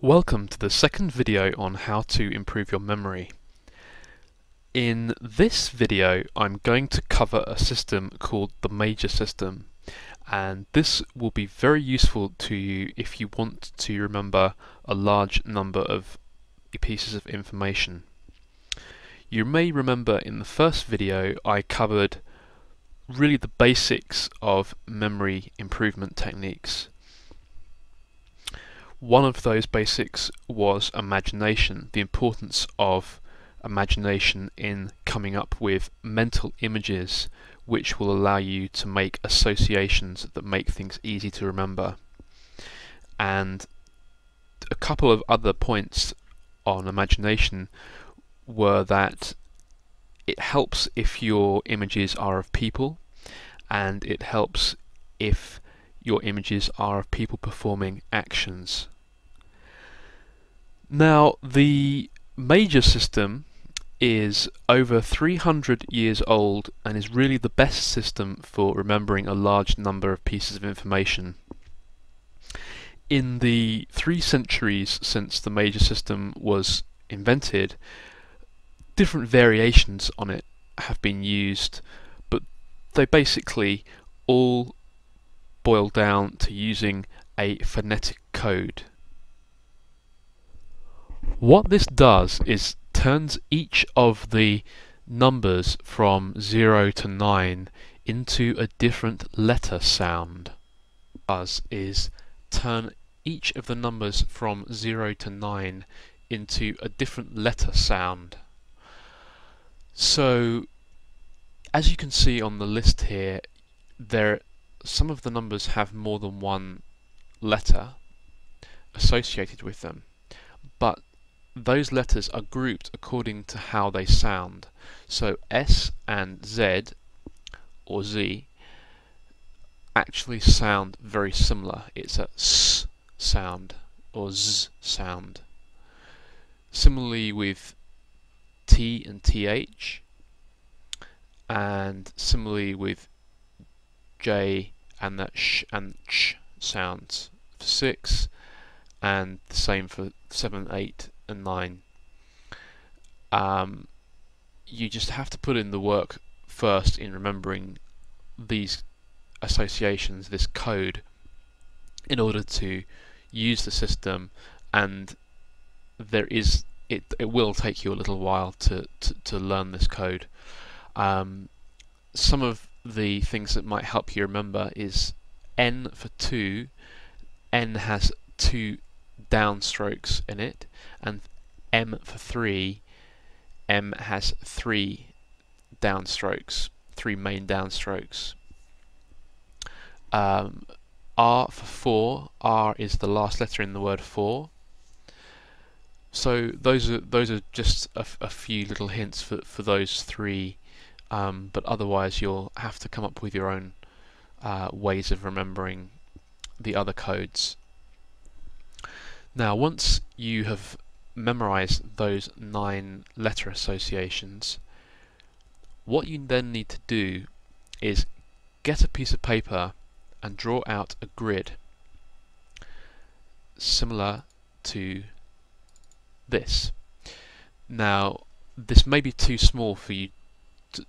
Welcome to the second video on how to improve your memory. In this video I'm going to cover a system called the major system, and this will be very useful to you if you want to remember a large number of pieces of information. You may remember in the first video I covered really the basics of memory improvement techniques. One of those basics was imagination, the importance of imagination in coming up with mental images which will allow you to make associations that make things easy to remember. And a couple of other points on imagination were that it helps if your images are of people, and it helps if your images are of people performing actions. Now, the major system is over 300 years old and is really the best system for remembering a large number of pieces of information. In the 3 centuries since the major system was invented, different variations on it have been used, but they basically all boil down to using a phonetic code. What this does is turns each of the numbers from 0 to 9 into a different letter sound. Does is turn each of the numbers from 0 to 9 into a different letter sound. So, as you can see on the list here, some of the numbers have more than one letter associated with them, but those letters are grouped according to how they sound. So S and Z, or Z, actually sound very similar. It's a S sound or Z sound. Similarly with T and TH, and similarly with J and that sh and ch sounds for 6, and the same for 7, 8 and 9. You just have to put in the work first in remembering these associations, this code, in order to use the system, and it will take you a little while to learn this code. Some of the things that might help you remember is N for 2. N has 2 downstrokes in it, and M for 3. M has 3 downstrokes, 3 main downstrokes. R for 4. R is the last letter in the word for. So those are just a few little hints for those 3, but otherwise you'll have to come up with your own ways of remembering the other codes. Now, once you have memorized those 9 letter associations, what you then need to do is get a piece of paper and draw out a grid similar to this. Now, this may be too small for you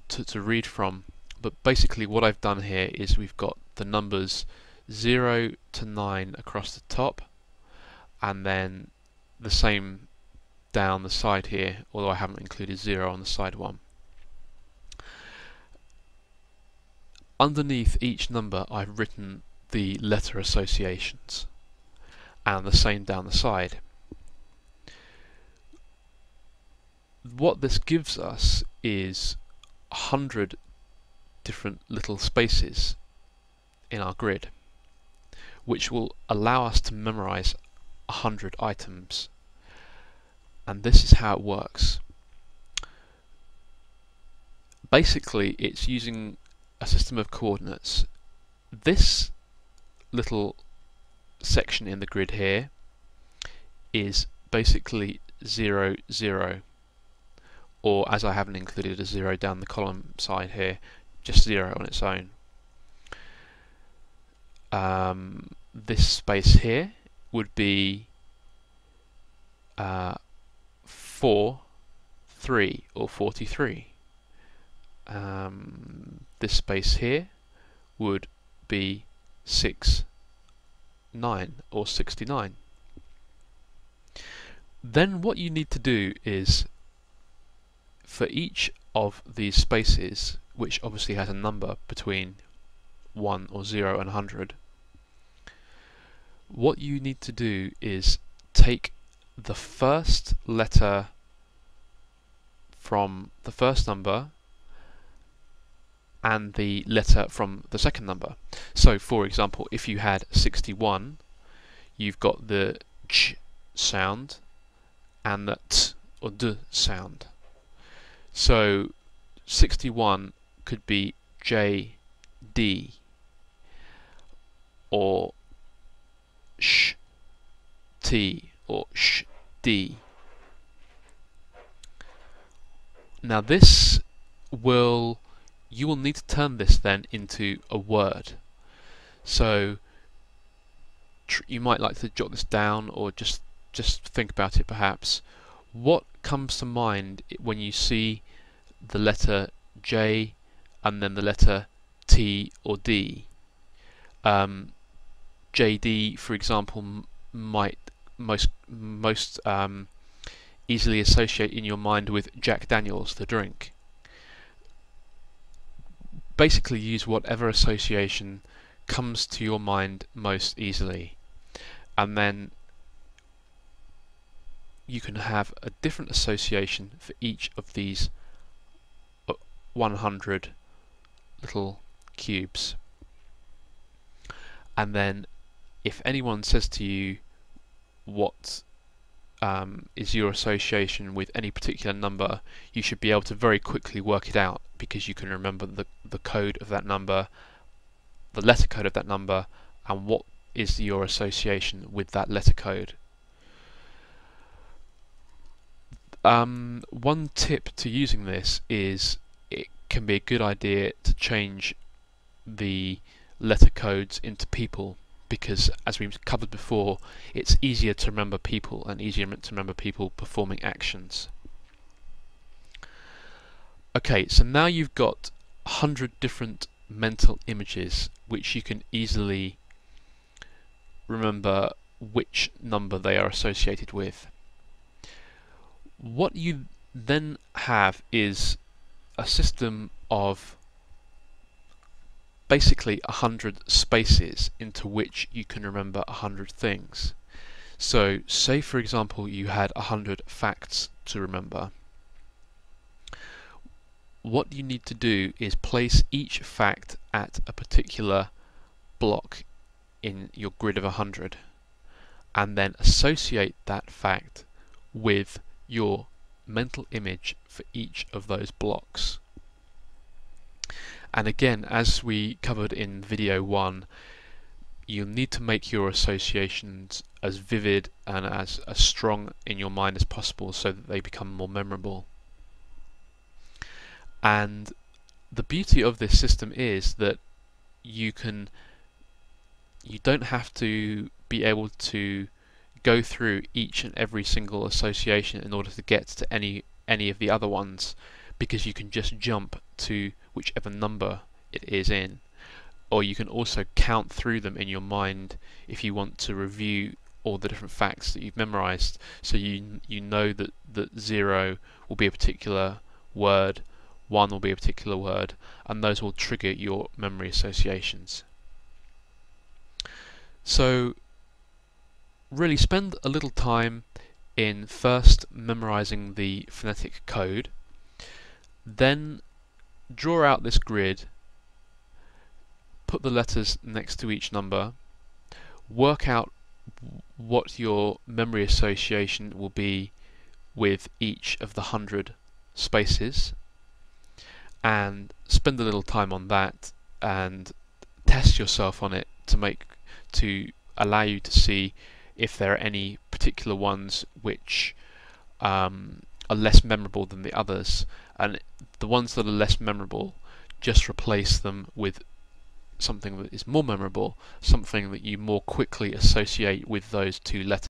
to read from, but basically what I've done here is we've got the numbers 0 to 9 across the top, and then the same down the side here, although I haven't included 0 on the side one. Underneath each number I've written the letter associations, and the same down the side. What this gives us is 100 different little spaces in our grid, which will allow us to memorize 100 items. And this is how it works. Basically, it's using a system of coordinates. This little section in the grid here is basically 0, 0, or as I haven't included a 0 down the column side here, just 0 on its own. This space here would be 4, 3 or 43. This space here would be 6, 9 or 69. Then what you need to do is, for each of these spaces, which obviously has a number between 1 or 0 and 100, what you need to do is take the first letter from the first number and the letter from the second number. So for example, if you had 61, you've got the j sound and the t or d sound. So 61 could be JD or sh t or sh d. Now this you will need to turn this then into a word. So you might like to jot this down or just think about it perhaps. What comes to mind when you see the letter J and then the letter T or D? JD, for example, might most easily associate in your mind with Jack Daniels, the drink. Basically use whatever association comes to your mind most easily, and then you can have a different association for each of these 100 little cubes. And then if anyone says to you what is your association with any particular number, you should be able to very quickly work it out, because you can remember the code of that number, the letter code of that number, and what is your association with that letter code. One tip to using this is it can be a good idea to change the letter codes into people, because as we've covered before, it's easier to remember people and easier to remember people performing actions. Okay, so now you've got 100 different mental images which you can easily remember which number they are associated with. What you then have is a system of basically 100 spaces into which you can remember 100 things. So say for example you had 100 facts to remember. What you need to do is place each fact at a particular block in your grid of 100, and then associate that fact with your mental image for each of those blocks. And again, as we covered in video 1, you'll need to make your associations as vivid and as strong in your mind as possible so that they become more memorable. And the beauty of this system is that you don't have to be able to go through each and every single association in order to get to any of the other ones, because you can just jump to whichever number it is in, or you can also count through them in your mind if you want to review all the different facts that you've memorized, so you know that 0 will be a particular word, 1 will be a particular word, and those will trigger your memory associations. So really spend a little time in first memorizing the phonetic code, then draw out this grid, put the letters next to each number, work out what your memory association will be with each of the 100 spaces, and spend a little time on that and test yourself on it to allow you to see if there are any particular ones which are less memorable than the others, and the ones that are less memorable, just replace them with something that is more memorable, something that you more quickly associate with those two letters.